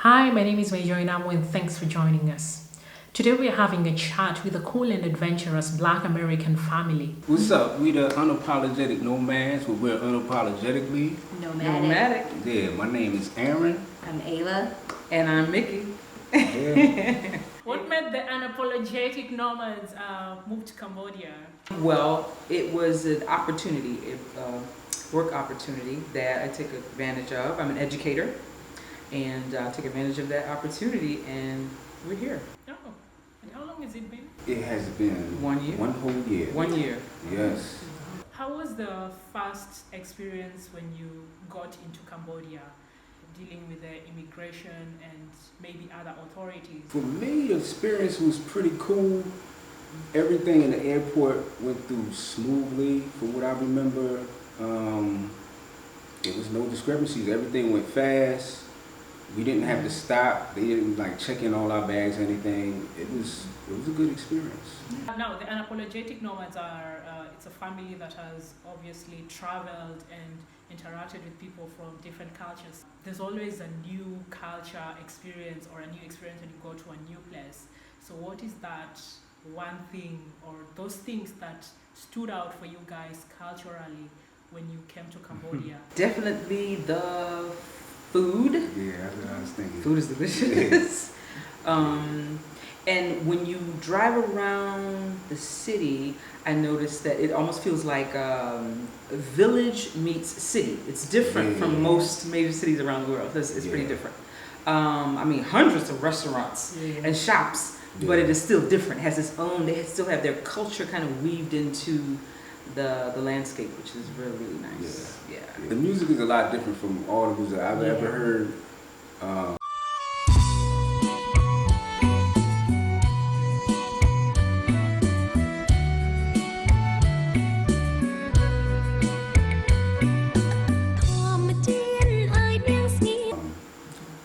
Hi, my name is Majoina and thanks for joining us. Today we are having a chat with a cool and adventurous Black American family. What's up? We the Unapologetic Nomads, but we're unapologetically Nomadic. yeah. My name is Aaron. I'm Ayla. And I'm Mickey. Yeah. What made the Unapologetic Nomads move to Cambodia? Well, it was an opportunity, a work opportunity that I took advantage of. I'm an educator, and I took advantage of that opportunity, and we're here. Oh, and how long has it been? It has been 1 year. One whole year. 1 year. Yes. How was the first experience when you got into Cambodia, dealing with the immigration and maybe other authorities? For me, the experience was pretty cool. Everything in the airport went through smoothly. From what I remember, there was no discrepancies. Everything went fast. We didn't have to stop. They didn't like check in all our bags or anything. It was a good experience. Now, the Unapologetic Nomads are, it's a family that has obviously traveled and interacted with people from different cultures. There's always a new culture experience or a new experience when you go to a new place. So what is that one thing or those things that stood out for you guys culturally when you came to Cambodia? Definitely the food. Yeah, that's what I was thinking. Food is delicious. And when you drive around the city, I noticed that it almost feels like village meets city. It's different from most major cities around the world. It's pretty different. I mean, hundreds of restaurants and shops, but it is still different. It has its own. They still have their culture kind of weaved into the landscape, which is really, really nice. Yeah. The music is a lot different from all the music I've ever heard.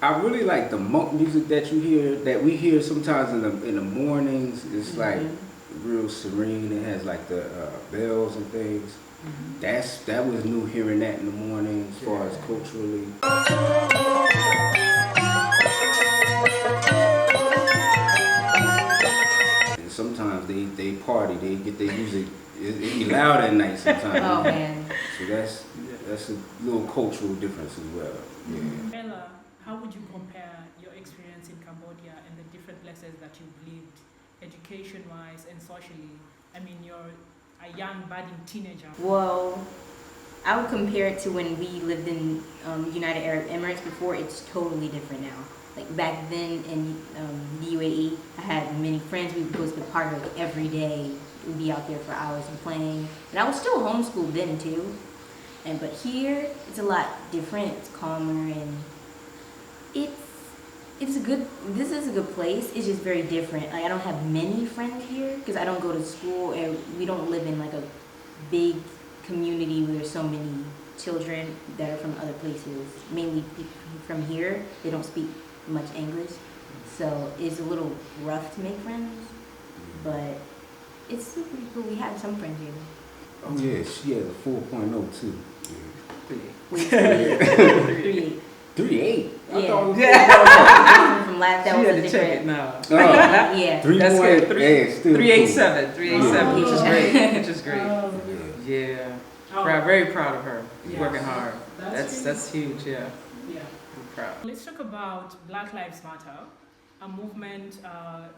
I really like the monk music that we hear sometimes in the mornings. It's like real serene. It has like the bells and things. That was new hearing that in the morning as far as culturally. And sometimes they party. They get their music. It be loud at night sometimes. Oh man. So that's a little cultural difference as well. Yeah. Ella, how would you compare your experience in Cambodia and the different places that you've lived, education-wise and socially? I mean, you're a young, budding teenager. Well, I would compare it to when we lived in United Arab Emirates before. It's totally different now. Like back then in the UAE, I had many friends. We would go to the park like every day. We'd be out there for hours and playing. And I was still homeschooled then too. But here, it's a lot different. It's calmer and it's a good. This is a good place. It's just very different. Like I don't have many friends here because I don't go to school and we don't live in like a big community where there's so many children that are from other places. Mainly people from here. They don't speak much English, so it's a little rough to make friends. But it's still pretty cool. We have some friends here. Oh yeah, she has a 4.0 too. Wait, 3.8. 3.8. I Yeah. thought it was From last that She was had a to check different. it now. Yeah. 3. That's good. 387, which is Yeah. great. Which is great. Oh, Yeah. oh, Very proud of her. Yes. Working hard. That's That's huge. Yeah. yeah. I'm proud. Let's talk about Black Lives Matter, a movement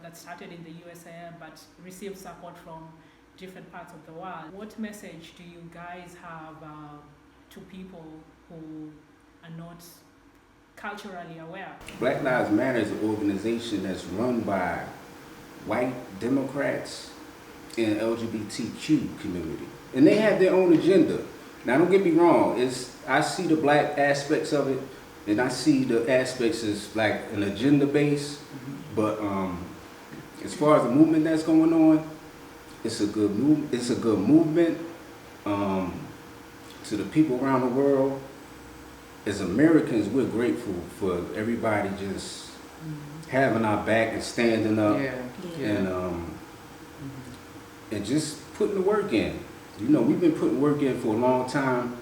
that started in the USA but received support from different parts of the world. What message do you guys have to people who are not culturally aware? Black Lives Matter is an organization that's run by white Democrats and LGBTQ community. And they have their own agenda. Now don't get me wrong, I see the black aspects of it and I see the aspects as like an agenda base, but as far as the movement that's going on, it's a good movement. To the people around the world, as Americans, we're grateful for everybody just having our back and standing up and just putting the work in. You know, we've been putting work in for a long time.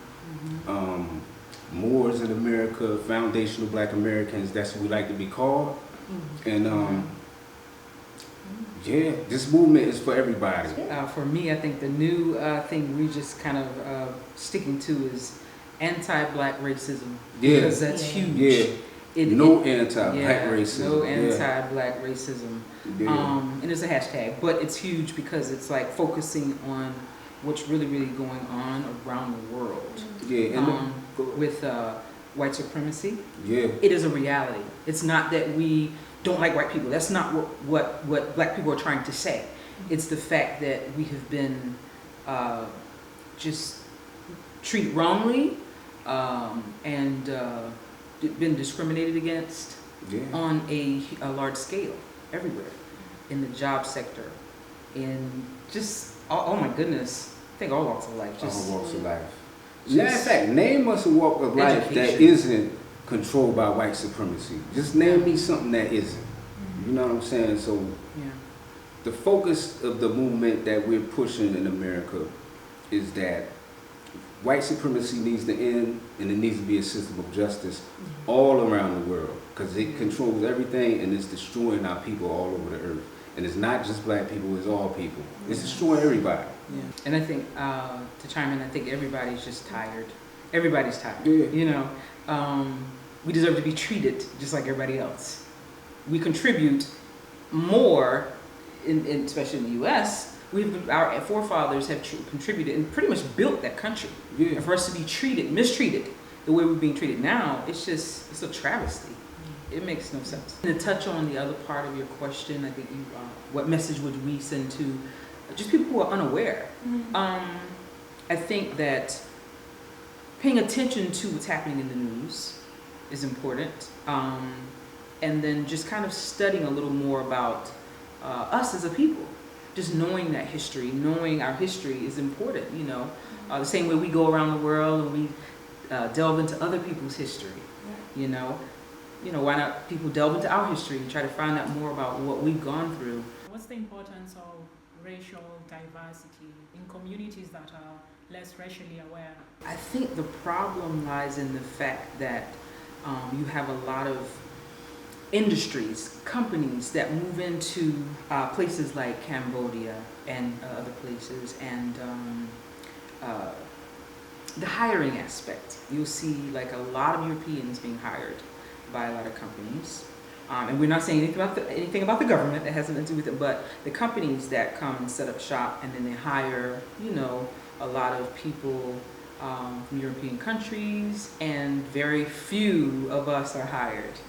Moors in America, foundational Black Americans. That's what we like to be called. And yeah, this movement is for everybody. For me, I think the new thing we just kind of sticking to is anti-Black racism. Yeah. Because that's huge. Yeah. No anti-Black racism. No anti-Black racism. Yeah. And it's a hashtag, but it's huge because it's like focusing on what's really, really going on around the world. Yeah. And with white supremacy. Yeah. It is a reality. It's not that we don't like white people. That's not what Black people are trying to say. It's the fact that we have been just treated wrongly and been discriminated against on a large scale everywhere, in the job sector, in just, oh my goodness, I think all walks of life. Just, all walks of life. Matter of fact, name us a walk of life that isn't controlled by white supremacy. Just name me something that isn't. You know what I'm saying? So the focus of the movement that we're pushing in America is that white supremacy needs to end, and it needs to be a system of justice all around the world, because it controls everything and it's destroying our people all over the earth. And it's not just Black people, it's all people. It's destroying everybody. Yeah. And I think, to chime in, I think everybody's just tired. Everybody's tired. Yeah. You know, we deserve to be treated just like everybody else. We contribute more, especially in the U.S., our forefathers have contributed and pretty much built that country. Yeah. And for us to be mistreated the way we're being treated now, it's a travesty. It makes no sense. And to touch on the other part of your question, I think what message would we send to just people who are unaware? I think that paying attention to what's happening in the news is important. And then just kind of studying a little more about us as a people. Just knowing that history, knowing our history is important, you know. The same way we go around the world and we delve into other people's history, you know. You know, why not people delve into our history and try to find out more about what we've gone through. What's the importance of racial diversity in communities that are less racially aware? I think the problem lies in the fact that you have a lot of industries, companies that move into places like Cambodia and other places, and the hiring aspect. You'll see like a lot of Europeans being hired by a lot of companies. And we're not saying anything about the government that has nothing to do with it, but the companies that come and set up shop and then they hire, you know, a lot of people from European countries, and very few of us are hired.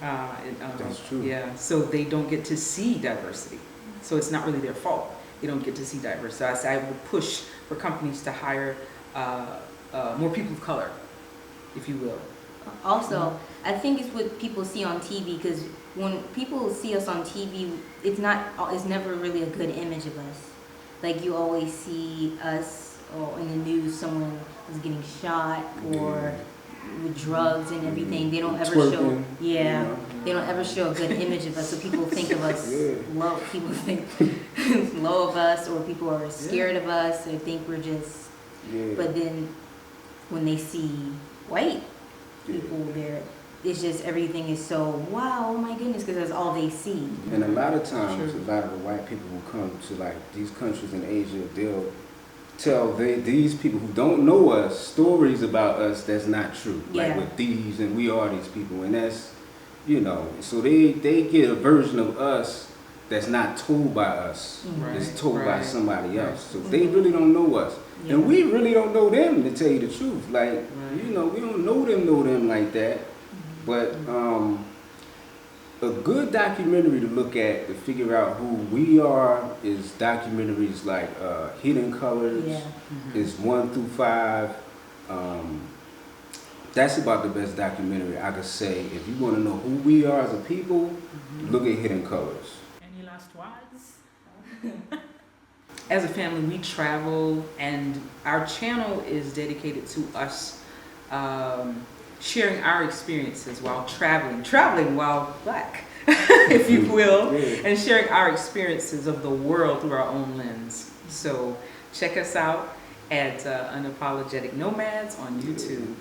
That's true. Yeah, so they don't get to see diversity. So it's not really their fault. They don't get to see diversity. So I would push for companies to hire more people of color, if you will. Also, I think it's what people see on TV, because when people see us on TV, it's never really a good image of us. Like, you always see us, or in the news, someone is getting shot, or with drugs and everything. They don't ever show, they don't ever show a good image of us. So people think of us low. People think low of us, or people are scared of us. They think we're just. But then, when they see white people there, it's just everything is so wow, oh my goodness, because that's all they see. And a lot of times, a lot of the white people who come to like these countries in Asia, they'll tell these people who don't know us stories about us that's not true. Like with thieves and we are these people, and that's, you know, so they get a version of us that's not told by us. It's told by somebody else. So they really don't know us. And we really don't know them, to tell you the truth. Like, you know, we don't know them like that. But a good documentary to look at to figure out who we are is documentaries like Hidden Colors, is 1 through 5. That's about the best documentary I could say. If you want to know who we are as a people, look at Hidden Colors. Any last words? As a family, we travel, and our channel is dedicated to us sharing our experiences while traveling while Black, if you will, and sharing our experiences of the world through our own lens. So check us out at Unapologetic Nomads on YouTube.